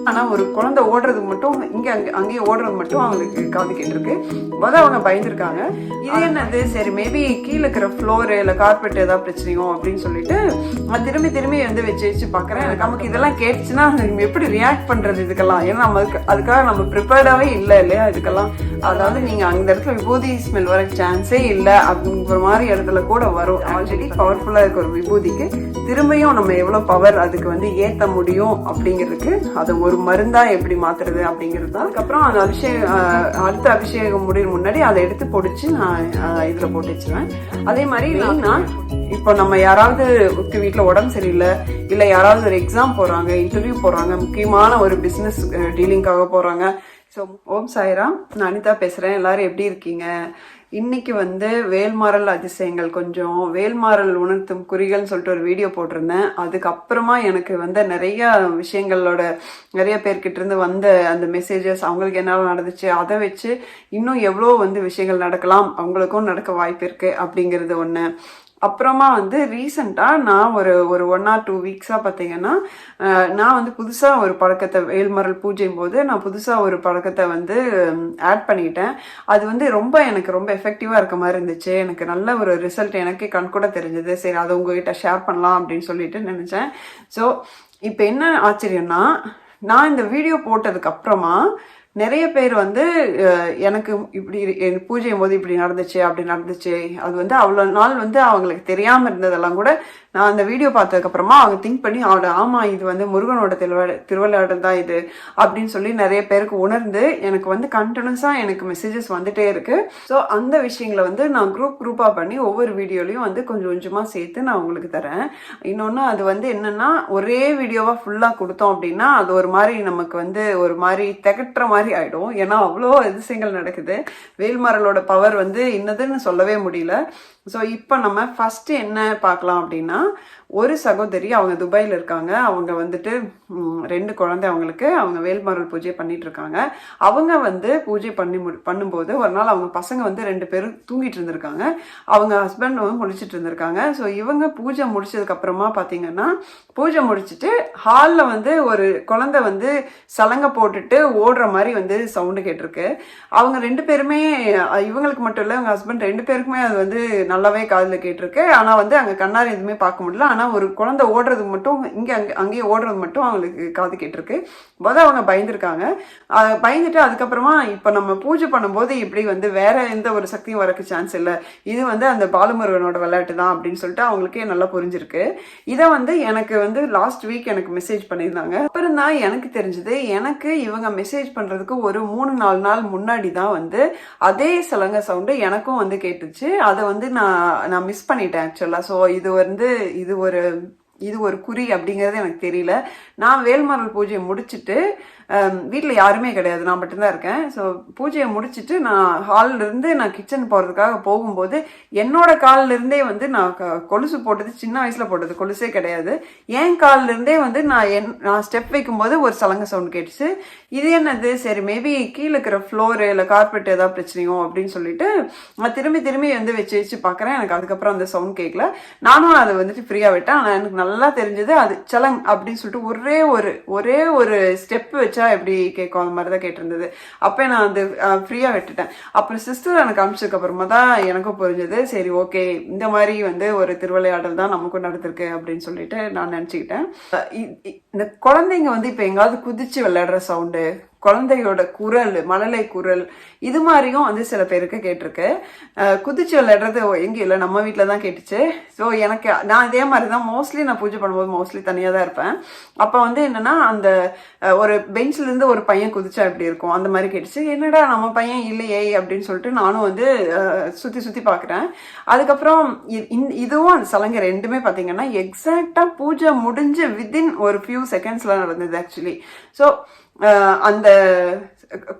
ஆனா ஒரு குழந்தை ஓடுறது மட்டும் இங்க அங்கேயே ஓடுறது மட்டும் அவங்களுக்கு காது கேட்டிருக்கு. முதல்ல அவங்க பயந்துருக்காங்க. இது என்னது, சரி மேபி கீழே இருக்கிற ஃப்ளோர் இல்ல கார்பெட் ஏதாவது பிரச்சனையோ அப்படின்னு சொல்லிட்டு நான் திரும்பி திரும்பி வந்து வச்சு பாக்குறேன். நமக்கு இதெல்லாம் கேட்டுச்சுன்னா எப்படி ரியாக்ட் பண்றது இதுக்கெல்லாம்? ஏன்னா நம்ம அதுக்காக நம்ம ப்ரிப்பேர்டாவே இல்லை இல்லையா இதுக்கெல்லாம். அதாவது நீங்க அந்த இடத்துல விபூதி ஸ்மெல் வர சான்ஸே இல்லை அப்படிங்கிற மாதிரி இடத்துல கூட வரும். ஆல்ரெடி பவர்ஃபுல்லா இருக்க ஒரு விபூதிக்கு திரும்பியும் நம்ம எவ்வளவு பவர் அதுக்கு வந்து ஏத்த முடியும் அப்படிங்கிறதுக்கு அதை ஒரு மருந்தா எப்படி மாத்துறது அப்படிங்கிறது தான். அதுக்கப்புறம் அந்த அடுத்த அபிஷேகம் முடியும் முன்னாடி அதை எடுத்து பொடிச்சு நான் இதுல போட்டு வச்சிருவேன். அதே மாதிரி நான் இப்போ நம்ம யாராவது வீட்டுல உடம்பு சரியில்லை, இல்ல யாராவது ஒரு எக்ஸாம் போறாங்க, இன்டர்வியூ போறாங்க, முக்கியமான ஒரு பிசினஸ் டீலிங்காக போறாங்க. ஸோ ஓம் சாய்ராம், நான் அனிதா பேசுறேன். எல்லாரும் எப்படி இருக்கீங்க? இன்னைக்கு வந்து வேல்மாறல் அதிசயங்கள், கொஞ்சம் வேல்மாறல் உணர்த்தும் குறிகள்னு சொல்லிட்டு ஒரு வீடியோ போட்டிருந்தேன். அதுக்கப்புறமா எனக்கு வந்து நிறைய விஷயங்களோட நிறைய பேர்கிட்ட இருந்து வந்த அந்த மெசேஜஸ், அவங்களுக்கு என்ன நடந்துச்சு, அதை வச்சு இன்னும் எவ்வளோ வந்து விஷயங்கள் நடக்கலாம், அவங்களுக்கும் நடக்க வாய்ப்பு இருக்கு அப்படிங்கிறது ஒன்று. அப்புறமா வந்து ரீசெண்டாக நான் ஒரு 1 or 2 வீக்ஸாக பார்த்தீங்கன்னா நான் வந்து புதுசாக ஒரு பழக்கத்தை, வேல்மாறல் பூஜையும் போது நான் புதுசாக ஒரு பழக்கத்தை வந்து ஆட் பண்ணிட்டேன். அது வந்து எனக்கு ரொம்ப எஃபெக்டிவாக இருக்க மாதிரி இருந்துச்சு. எனக்கு நல்ல ஒரு ரிசல்ட் எனக்கே கண்கூட தெரிஞ்சது. சரி, அதை உங்ககிட்ட ஷேர் பண்ணலாம் அப்படின்னு சொல்லிட்டு நினச்சேன். ஸோ இப்போ என்ன ஆச்சரியம்னா, நான் இந்த வீடியோ போட்டதுக்கு அப்புறமா நிறைய பேர் வந்து எனக்கு இப்படி பூஜையும் போது இப்படி நடந்துச்சு அப்படி நடந்துச்சு, அது வந்து அவ்வளோ நாள் வந்து அவங்களுக்கு தெரியாமல் இருந்ததெல்லாம் கூட நான் அந்த வீடியோ பார்த்ததுக்கு அப்புறமா அவங்க திங்க் பண்ணி ஆமா இது வந்து முருகனோட திருவிளையாடல் தான் இது அப்படின்னு சொல்லி நிறைய பேருக்கு உணர்ந்து எனக்கு வந்து கண்டினியூஸா எனக்கு மெசேஜஸ் வந்துட்டே இருக்கு. ஸோ அந்த விஷயங்களை வந்து நான் குரூப்பா பண்ணி ஒவ்வொரு வீடியோலையும் வந்து கொஞ்சம் கொஞ்சமா சேர்த்து நான் உங்களுக்கு தரேன். இன்னொன்னு அது வந்து என்னன்னா, ஒரே வீடியோவா ஃபுல்லா கொடுத்தோம் அப்படின்னா அது ஒரு மாதிரி நமக்கு வந்து ஒரு மாதிரி திகட்டுற மாதிரி ஆயிடும். ஏன்னா அவ்வளோ அதிசயங்கள் நடக்குது. வேல்மாறலோட பவர் வந்து இன்னதுன்னு சொல்லவே முடியல. ஸோ இப்போ நம்ம ஃபர்ஸ்ட் என்ன பார்க்கலாம் அப்படின்னா, ஒரு சகோதரி அவங்க துபாயில் இருக்காங்க. அவங்க வந்துட்டு 2 குழந்தை அவங்களுக்கு, அவங்க வேல்மாறல் பூஜை பண்ணிட்டு இருக்காங்க. அவங்க வந்து பூஜை பண்ணும்போது ஒரு நாள் அவங்க பசங்க வந்து 2 பேரும் தூங்கிட்டு இருந்திருக்காங்க. அவங்க ஹஸ்பண்ட் வந்து முடிச்சிட்டு இருந்திருக்காங்க. ஸோ இவங்க பூஜை முடிச்சதுக்கு அப்புறமா பார்த்தீங்கன்னா, பூஜை முடிச்சுட்டு ஹாலில் வந்து ஒரு குழந்தை வந்து சலங்கை போட்டுட்டு ஓடுற மாதிரி வந்து சவுண்டு கேட்டிருக்கு. அவங்க 2 பேருமே, இவங்களுக்கு மட்டும் இல்லை, அவங்க ஹஸ்பண்ட் 2 பேருக்குமே அது வந்து நல்லாவே காதில் கேட்டிருக்கு. ஆனால் வந்து அங்கே கண்ணாடி எதுவுமே பார்க்க முடியல. ஆனால் ஒரு குழந்தை ஓடுறது மட்டும் அங்கேயே ஓடுறது மட்டும் அவங்களுக்கு காது கேட்டிருக்கு. அவங்க பயந்துருக்காங்க. பயந்துட்டு அதுக்கப்புறமா இப்போ நம்ம பூஜை பண்ணும்போது இப்படி வந்து வேற எந்த ஒரு சக்தியும் வரக்கு சான்ஸ் இல்லை, இது வந்து அந்த பாலுமுருகனோட விளையாட்டு தான் அப்படின்னு சொல்லிட்டு அவங்களுக்கே நல்லா புரிஞ்சிருக்கு. இதை வந்து எனக்கு வந்து லாஸ்ட் வீக் எனக்கு மெசேஜ் பண்ணியிருந்தாங்க. அப்புறம் தான் எனக்கு தெரிஞ்சது, எனக்கு இவங்க மெசேஜ் பண்றதுக்கு ஒரு 3-4 நாள் முன்னாடி தான் வந்து அதே சலங்கை சவுண்டு எனக்கும் வந்து கேட்டுச்சு. அதை வந்து நான் மிஸ் பண்ணிட்டேன் ஆக்சுவலா. ஸோ இது ஒரு குறி அப்படிங்கிறது எனக்கு தெரியல. நான் வேல்மாறல் பூஜையை முடிச்சுட்டு வீட்டில் யாருமே கிடையாது, நான் மட்டும்தான் இருக்கேன். ஸோ பூஜையை முடிச்சுட்டு நான் ஹாலில் இருந்து நான் கிச்சன் போகிறதுக்காக போகும்போது என்னோட காலில் இருந்தே வந்து நான் கொலுசு போட்டது, சின்ன வயசில் போட்டது கொலுசே கிடையாது, என் காலில் இருந்தே வந்து நான் ஸ்டெப் வைக்கும்போது ஒரு சலங்கை சவுண்ட் கேட்டுச்சு. இது என்னது, சரி மேபி கீழே இருக்கிற ஃப்ளோர் இல்லை கார்பெட் ஏதாவது பிரச்சனையோ அப்படின்னு சொல்லிட்டு நான் திரும்பி திரும்பி வந்து வச்சு பார்க்குறேன். எனக்கு அதுக்கப்புறம் அந்த சவுண்ட் கேட்கல. நானும் அதை வந்துட்டு ஃப்ரீயாக விட்டேன். ஆனால் எனக்கு நல்லா தெரிஞ்சது அது சலங் அப்படின்னு சொல்லிட்டு ஒரே ஒரு ஸ்டெப் வச்சு எப்படி கேட்கும் அந்த மாதிரி தான் கேட்டிருந்தது. அப்போ நான் வந்து ஃப்ரீயா விட்டுட்டேன். அப்புறம் சிஸ்டர் எனக்கு அனுப்பிச்சதுக்கு அப்புறமா தான் எனக்கும் புரிஞ்சது, சரி ஓகே இந்த மாதிரி வந்து ஒரு திருவிளையாடல் தான் நமக்கும் நடந்திருக்கு அப்படின்னு சொல்லிட்டு நான் நினைச்சுக்கிட்டேன். இந்த குழந்தைங்க வந்து இப்ப எங்காவது குதிச்சு விளையாடுற சவுண்டு, குழந்தையோட குரல், மழலை குரல், இது மாதிரியும் வந்து சில பேருக்கு கேட்டிருக்கு. குதிச்சு விளையாடுறது எங்க இல்லை, நம்ம வீட்டில் தான் கேட்டுச்சு. ஸோ நான் இதே மாதிரி தான் மோஸ்ட்லி நான் பூஜை பண்ணும்போது மோஸ்ட்லி தனியாக தான் இருப்பேன். அப்போ வந்து என்னன்னா, அந்த ஒரு பெஞ்சில இருந்து ஒரு பையன் குதிச்சா எப்படி இருக்கும் அந்த மாதிரி கேட்டுச்சு. என்னடா நம்ம பையன் இல்லையே அப்படின்னு சொல்லிட்டு நானும் வந்து சுற்றி பார்க்குறேன். அதுக்கப்புறம் இதுவும் அந்த சலங்கை ரெண்டுமே பார்த்தீங்கன்னா எக்ஸாக்டா பூஜை முடிஞ்சு வித்தின் ஒரு ஃபியூ செகண்ட்ஸ்ல நடந்தது ஆக்சுவலி. ஸோ அந்த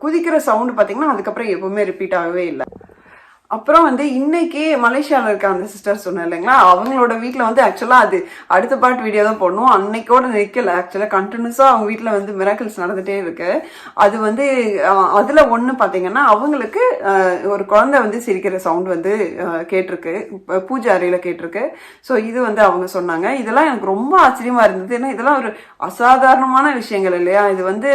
குதிக்கிற சவுண்டு பார்த்தீங்கன்னா அதுக்கப்புறம் எப்பவுமே ரிப்பீட் ஆகவே இல்லை. அப்புறம் வந்து இன்னைக்கு மலேசியாவில் இருக்க அந்த சிஸ்டர் சொன்னேன் இல்லைங்களா, அவங்களோட வீட்டில் வந்து ஆக்சுவலாக அது அடுத்த பார்ட் வீடியோ தான் போடணும். அன்னைக்கோட நிற்கல, ஆக்சுவலாக கண்டினியூஸாக அவங்க வீட்டில் வந்து மிராக்கிள்ஸ் நடந்துகிட்டே இருக்கு. அது வந்து அதில் ஒன்று பார்த்தீங்கன்னா அவங்களுக்கு ஒரு குழந்தை வந்து சிரிக்கிற சவுண்ட் வந்து கேட்டிருக்கு, பூஜை அறையில் கேட்டிருக்கு. ஸோ இது வந்து அவங்க சொன்னாங்க. இதெல்லாம் எனக்கு ரொம்ப ஆச்சரியமாக இருந்தது. ஏன்னா இதெல்லாம் ஒரு அசாதாரணமான விஷயங்கள் இல்லையா. இது வந்து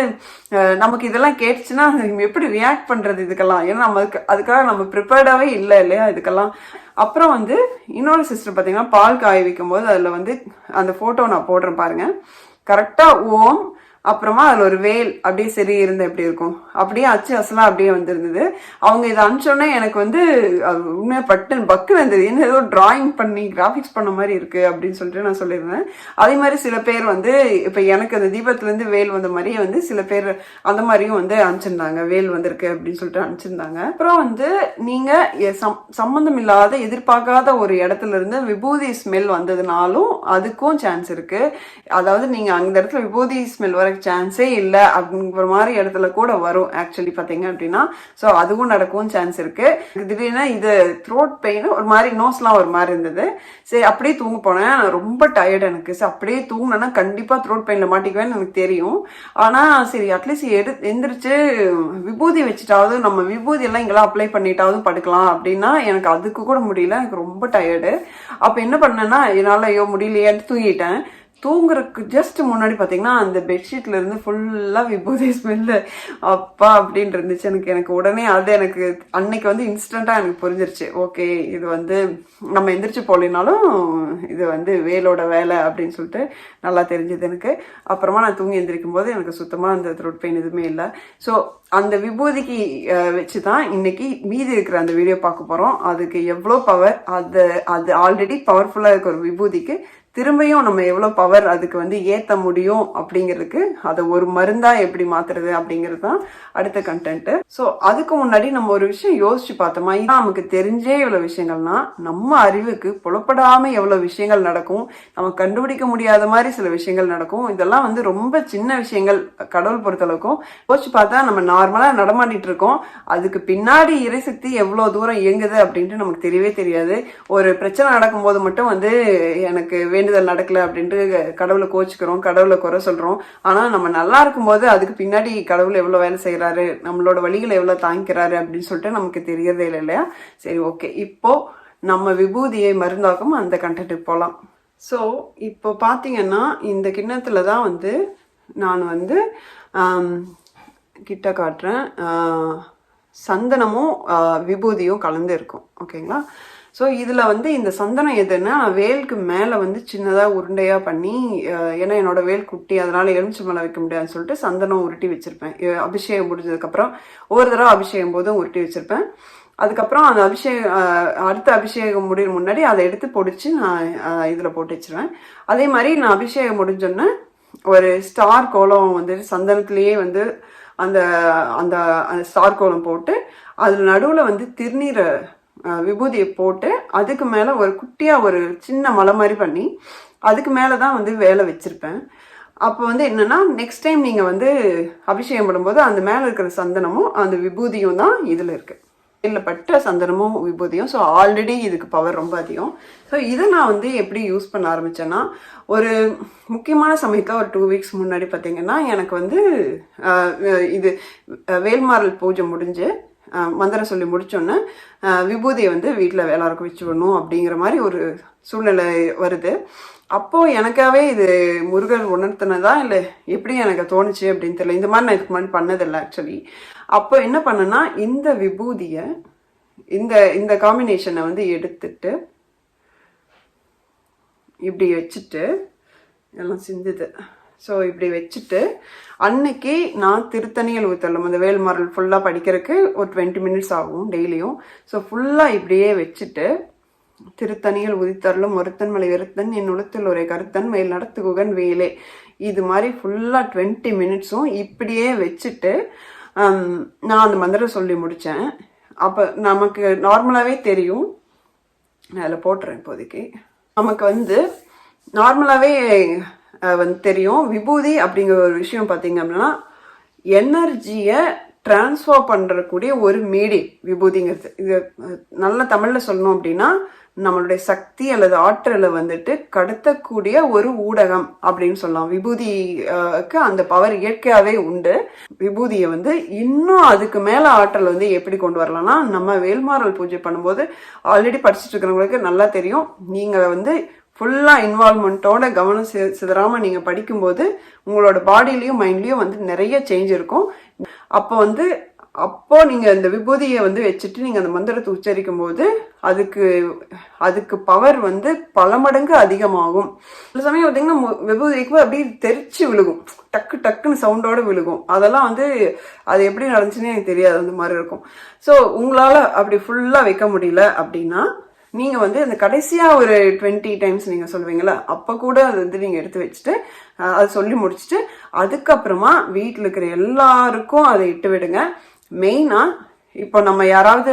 நமக்கு இதெல்லாம் கேட்டுச்சுன்னா எப்படி ரியாக்ட் பண்ணுறது இதுக்கெல்லாம், ஏன்னா நமக்கு அதுக்காக நம்ம ப்ரிப்பேர்டாகவே இல்லை இல்லையா இதுக்கெல்லாம். அப்புறம் வந்து இன்னொரு சிஸ்டர் பார்த்தீங்கன்னா பால் காய வைக்கும் போது அதில் வந்து அந்த ஃபோட்டோ நான் போடுறேன் பாருங்க, கரெக்டாக ஓம் அப்புறமா அதில் ஒரு வேல் அப்படியே சரி இருந்தால் எப்படி இருக்கும், அப்படியே அச்சு அசலாக அப்படியே வந்துருந்தது. அவங்க இதை அனுப்பிச்சோன்னே எனக்கு வந்து உண்மையாக பக்குன்னு இருந்தது. என்ன ஏதோ டிராயிங் பண்ணி கிராஃபிக்ஸ் பண்ண மாதிரி இருக்குது அப்படின்னு சொல்லிட்டு நான் சொல்லியிருந்தேன். அதே மாதிரி சில பேர் வந்து இப்போ எனக்கு அந்த தீபத்துலேருந்து வேல் வந்த மாதிரியே வந்து சில பேர் அந்த மாதிரியும் வந்து அனுப்பிச்சிருந்தாங்க, வேல் வந்திருக்கு அப்படின்னு சொல்லிட்டு அனுப்பிச்சிருந்தாங்க. அப்புறம் வந்து நீங்கள் சம்மந்தம் இல்லாத எதிர்பார்க்காத ஒரு இடத்துல இருந்து விபூதி ஸ்மெல் வந்ததுனாலும் அதுக்கும் சான்ஸ் இருக்குது. அதாவது நீங்கள் அந்த இடத்துல விபூதி ஸ்மெல் வர சான்ஸே இல்லை அப்படிங்கிற மாதிரி இடத்துல கூட வரும் ஆக்சுவலி பார்த்தீங்க அப்படின்னா. ஸோ அதுவும் நடக்கவும் சான்ஸ் இருக்கு. திடீர்னு இது த்ரோட் பெயின் ஒரு மாதிரி நோஸ்லாம் ஒரு மாதிரி இருந்தது. சரி அப்படியே தூங்க போனேன், ரொம்ப டயர்டு எனக்கு. சரி அப்படியே தூங்கினேன்னா கண்டிப்பாக த்ரோட் பெயினில் மாட்டிக்குவேன்னு எனக்கு தெரியும். ஆனால் சரி அட்லீஸ்ட் எந்திரிச்சு விபூதி வச்சுட்டாவது, நம்ம விபூதி எல்லாம் இங்கெல்லாம் அப்ளை பண்ணிட்டாவது படுக்கலாம் அப்படின்னா எனக்கு அதுக்கு கூட முடியல, எனக்கு ரொம்ப டயர்டு. அப்போ என்ன பண்ணேன்னா என்னால் ஐயோ முடியலையேன்னு தூங்கிட்டேன். தூங்குறதுக்கு ஜஸ்ட் முன்னாடி பார்த்தீங்கன்னா அந்த பெட்ஷீட்ல இருந்து ஃபுல்லாக விபூதி ஸ்மெல்லு அப்பா அப்படின்னு இருந்துச்சு. எனக்கு உடனே அது எனக்கு அன்னைக்கு வந்து இன்ஸ்டண்ட்டாக எனக்கு புரிஞ்சிருச்சு, ஓகே இது வந்து நம்ம எந்திரிச்சு போகலினாலும் இது வந்து வேலோட வேலை அப்படின்னு சொல்லிட்டு நல்லா தெரிஞ்சது எனக்கு. அப்புறமா நான் தூங்கி எந்திரிக்கும் போது எனக்கு சுத்தமாக அந்த த்ரோட் பெயின் எதுவுமே இல்லை. ஸோ அந்த விபூதிக்கு வச்சு தான் இன்னைக்கு மீதி இருக்கிற அந்த வீடியோ பார்க்க போகிறோம். அதுக்கு எவ்வளோ பவர், அது ஆல்ரெடி பவர்ஃபுல்லாக இருக்க ஒரு விபூதிக்கு திரும்பியும் நம்ம எவ்வளோ பவர் அதுக்கு வந்து ஏற்ற முடியும் அப்படிங்கிறதுக்கு அதை ஒரு மருந்தா எப்படி மாத்துறது அப்படிங்கிறது தான் அடுத்த கண்டென்ட்டு. ஸோ அதுக்கு முன்னாடி நம்ம ஒரு விஷயம் யோசிச்சு பார்த்தோமா, இதான் நமக்கு தெரிஞ்சே இவ்வளோ விஷயங்கள்னா நம்ம அறிவுக்கு புலப்படாமல் எவ்வளோ விஷயங்கள் நடக்கும், நம்ம கண்டுபிடிக்க முடியாத மாதிரி சில விஷயங்கள் நடக்கும். இதெல்லாம் வந்து ரொம்ப சின்ன விஷயங்கள் கடவுள் பொறுத்தளவுக்கும். யோசிச்சு பார்த்தா நம்ம நார்மலாக நடமாடிட்டு இருக்கோம், அதுக்கு பின்னாடி இறைசக்தி எவ்வளோ தூரம் இயங்குது அப்படின்ட்டு நமக்கு தெரியவே தெரியாது. ஒரு பிரச்சனை நடக்கும்போது மட்டும் வந்து எனக்கு வேண்டுதல் நடக்கல அப்படின்ட்டு கடவுளை கோச்சிக்கிறோம், கடவுளை குறை சொல்றோம். ஆனா நம்ம நல்லா இருக்கும்போது அதுக்கு பின்னாடி கடவுள் எவ்வளவு வேலை செய்யறாரு, நம்மளோட வழிகளை எவ்வளவு தாங்கிக்கிறாரு அப்படின்னு சொல்லிட்டு நமக்கு தெரியறதே இல்லை இல்லையா. சரி ஓகே, இப்போ நம்ம விபூதியை மருந்தாக்கும் அந்த கண்டென்ட்டுக்கு போகலாம். ஸோ இப்போ பார்த்தீங்கன்னா இந்த கிண்ணத்துல தான் வந்து நான் வந்து கிட்ட காட்டுறேன், சந்தனமும் விபூதியும் கலந்து இருக்கும் ஓகேங்களா. ஸோ இதில் வந்து இந்த சந்தனம் எதுன்னா வேலுக்கு மேலே வந்து சின்னதாக உருண்டையாக பண்ணி, ஏன்னா என்னோட வேல் குட்டி அதனால எலுமிச்சை மேலே வைக்க முடியாதுன்னு சொல்லிட்டு சந்தனம் உருட்டி வச்சுருப்பேன். அபிஷேகம் முடிஞ்சதுக்கப்புறம் ஒவ்வொரு தடவை அபிஷேகம் போதும் உருட்டி வச்சுருப்பேன். அதுக்கப்புறம் அந்த அடுத்த அபிஷேகம் முடியும் முன்னாடி அதை எடுத்து பொடிச்சு நான் இதில் போட்டு வச்சுருவேன். அதே மாதிரி நான் அபிஷேகம் முடிஞ்சோன்னே ஒரு ஸ்டார் கோலம் வந்து சந்தனத்துலேயே வந்து அந்த அந்த ஸ்டார் கோலம் போட்டு அதில் நடுவில் வந்து திருநீரை விபூதியை போட்டு அதுக்கு மேலே ஒரு குட்டியாக ஒரு சின்ன மலை மாதிரி பண்ணி அதுக்கு மேலே தான் வந்து வேலை வச்சுருப்பேன். அப்போ வந்து என்னென்னா நெக்ஸ்ட் டைம் நீங்கள் வந்து அபிஷேகம் பண்ணும்போது அந்த மேலே இருக்கிற சந்தனமும் அந்த விபூதியும் தான் இதில் இருக்குது, இல்லை பட்ட சந்தனமும் விபூதியும். ஸோ ஆல்ரெடி இதுக்கு பவர் ரொம்ப அதிகம். ஸோ இதை நான் வந்து எப்படி யூஸ் பண்ண ஆரம்பித்தேன்னா, ஒரு முக்கியமான சமயத்தில் ஒரு 2 வீக்ஸ் முன்னாடி பார்த்தீங்கன்னா எனக்கு வந்து இது வேல்மாறல் பூஜை முடிஞ்சு மந்திரம் சொல்லி முடிச்சோன்னே விபூதியை வந்து வீட்டில் எல்லாருக்கும் வச்சு விடணும் அப்படிங்கிற மாதிரி ஒரு சூழ்நிலை வருது. அப்போது எனக்காகவே இது முருகர் உணர்த்தினதா இல்லை எப்படி எனக்கு தோணுச்சு அப்படின்னு தெரியல. இந்த மாதிரி நான் இதுக்கு முன்னாடி பண்ணதில்லை ஆக்சுவலி. அப்போ என்ன பண்ணேன்னா இந்த விபூதியை இந்த காம்பினேஷனை வந்து எடுத்துட்டு இப்படி வச்சுட்டு எல்லாம் சிந்துது. ஸோ இப்படி வச்சுட்டு அன்னைக்கு நான் திருத்தணியில் ஊற்றலும் அந்த வேல்மாறல் ஃபுல்லாக படிக்கிறதுக்கு ஒரு 20 மினிட்ஸ் ஆகும் டெய்லியும். ஸோ ஃபுல்லாக இப்படியே வச்சுட்டு திருத்தணியில் உதித்தருளும் ஒருத்தன் மலை வெறுத்தன் என் உளுத்தில் ஒரு கருத்தன் மேல் நடத்துகுகன் வேலே, இது மாதிரி ஃபுல்லாக 20 மினிட்ஸும் இப்படியே வச்சுட்டு நான் அந்த மந்திரம் சொல்லி முடித்தேன். அப்போ நமக்கு நார்மலாகவே தெரியும், நான் அதில் போட்டுறேன் இப்போதைக்கு. நமக்கு வந்து நார்மலாகவே வந்து தெரியும் விபூதி அப்படிங்கிற ஒரு விஷயம் பார்த்தீங்க அப்படின்னா எனர்ஜியை டிரான்ஸ்ஃபர் பண்ணுறக்கூடிய ஒரு மேடை விபூதிங்கிறது. இது நல்ல தமிழில் சொல்லணும் அப்படின்னா நம்மளுடைய சக்தி அல்லது ஆற்றலை வந்துட்டு கடத்தக்கூடிய ஒரு ஊடகம் அப்படின்னு சொல்லலாம். விபூதிக்கு அந்த பவர் இயற்கையாகவே உண்டு. விபூதியை வந்து இன்னும் அதுக்கு மேலே ஆற்றல் வந்து எப்படி கொண்டு வரலாம்னா, நம்ம வேல்மாறல் பூஜை பண்ணும்போது ஆல்ரெடி படிச்சுட்டு இருக்கிறவங்களுக்கு நல்லா தெரியும். நீங்கள் வந்து ஃபுல்லாக இன்வால்மெண்ட்டோட கவனம் சிதறாமல் நீங்கள் படிக்கும்போது உங்களோட பாடியிலையும் மைண்ட்லேயும் வந்து நிறைய சேஞ்ச் இருக்கும். அப்போ நீங்கள் இந்த விபூதியை வந்து வச்சுட்டு நீங்கள் அந்த மந்திரத்தை உச்சரிக்கும் போது அதுக்கு பவர் வந்து பல மடங்கு அதிகமாகும். சில சமயம் பார்த்தீங்கன்னா விபூதிக்கு அப்படியே தெரிச்சு விழுகும், டக்குன்னு சவுண்டோட விழுகும். அதெல்லாம் வந்து அது எப்படி நடந்துச்சுன்னு எனக்கு தெரியாது, அந்த மாதிரி இருக்கும். ஸோ உங்களால் அப்படி ஃபுல்லாக வைக்க முடியல அப்படின்னா நீங்கள் வந்து அந்த கடைசியாக ஒரு 20 டைம்ஸ் நீங்கள் சொல்லுவீங்களா, அப்போ கூட அது வந்து நீங்கள் எடுத்து வச்சுட்டு அதை சொல்லி முடிச்சுட்டு அதுக்கப்புறமா வீட்டில் இருக்கிற எல்லாருக்கும் அதை இட்டு விடுங்க. மெயினாக இப்போ நம்ம யாராவது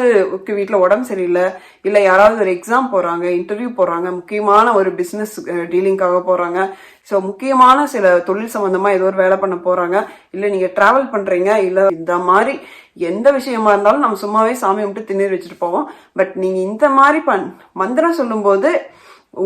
வீட்டில் உடம்பு சரியில்லை, இல்லை யாராவது ஒரு எக்ஸாம் போகிறாங்க, இன்டர்வியூ போகிறாங்க, முக்கியமான ஒரு பிஸ்னஸ் டீலிங்காக போகிறாங்க, ஸோ முக்கியமான சில தொழில் சம்மந்தமாக ஏதோ ஒரு வேலை பண்ண போகிறாங்க, இல்லை நீங்கள் ட்ராவல் பண்ணுறீங்க, இல்லை இந்த மாதிரி எந்த விஷயமா இருந்தாலும் நம்ம சும்மாவே சாமி விட்டு திண்ணீர் வச்சுட்டு போவோம். பட் நீங்கள் இந்த மாதிரி மந்திரம் சொல்லும்போது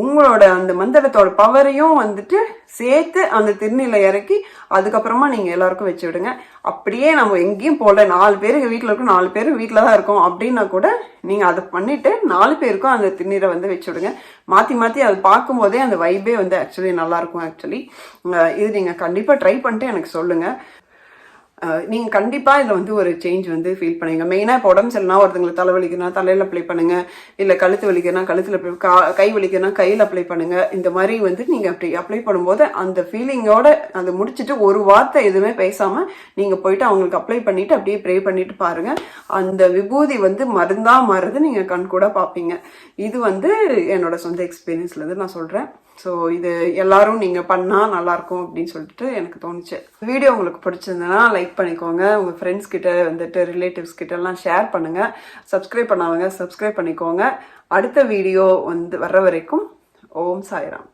உங்களோட அந்த மந்திரத்தோட பவரையும் வந்துட்டு சேர்த்து அந்த திருநீல இறக்கி அதுக்கப்புறமா நீங்கள் எல்லாருக்கும் வச்சு விடுங்க. அப்படியே நம்ம எங்கேயும் போகல, 4 பேருக்கு வீட்டில் இருக்கும், 4 பேர் வீட்டில் தான் இருக்கோம் அப்படின்னா கூட நீங்கள் அதை பண்ணிவிட்டு 4 பேருக்கும் அந்த திருநீரை வந்து வச்சு விடுங்க. மாற்றி அது பார்க்கும்போதே அந்த வைபே வந்து ஆக்சுவலி நல்லாயிருக்கும். ஆக்சுவலி இது நீங்கள் கண்டிப்பாக ட்ரை பண்ணிட்டு எனக்கு சொல்லுங்கள். நீங்கள் கண்டிப்பாக இதில் வந்து ஒரு சேஞ்ச் வந்து ஃபீல் பண்ணுவீங்க. மெயினாக இப்போ உடம்பு சரினா ஒருத்தங்களுக்கு தலை வலிக்குன்னா தலையில் அப்ளை பண்ணுங்கள், இல்லை கழுத்து வலிக்குன்னா கழுத்தில் கை வலிக்குன்னா கையில் அப்ளை பண்ணுங்கள். இந்த மாதிரி வந்து நீங்கள் அப்படி அப்ளை பண்ணும்போது அந்த ஃபீலிங்கோட அதை முடிச்சுட்டு ஒரு வார்த்தை எதுவுமே பேசாமல் நீங்கள் போயிட்டு அவங்களுக்கு அப்ளை பண்ணிவிட்டு அப்படியே ப்ரே பண்ணிவிட்டு பாருங்கள். அந்த விபூதி வந்து மருந்தாக மாறுறது நீங்கள் கண் கூட பார்ப்பீங்க. இது வந்து என்னோட சொந்த எக்ஸ்பீரியன்ஸ்லேருந்து நான் சொல்கிறேன். ஸோ இது எல்லாரும் நீங்கள் பண்ணால் நல்லாயிருக்கும் அப்படின்னு சொல்லிட்டு எனக்கு தோணுச்சு. வீடியோ உங்களுக்கு பிடிச்சிருந்ததுன்னா லைக் பண்ணிக்கோங்க, உங்கள் ஃப்ரெண்ட்ஸ் கிட்ட வந்துட்டு ரிலேட்டிவ்ஸ் கிட்டலாம் ஷேர் பண்ணுங்கள். சப்ஸ்கிரைப் பண்ணாதவங்க சப்ஸ்கிரைப் பண்ணிக்கோங்க. அடுத்த வீடியோ வந்து வர்ற வரைக்கும் ஓம் சாய்ராம்.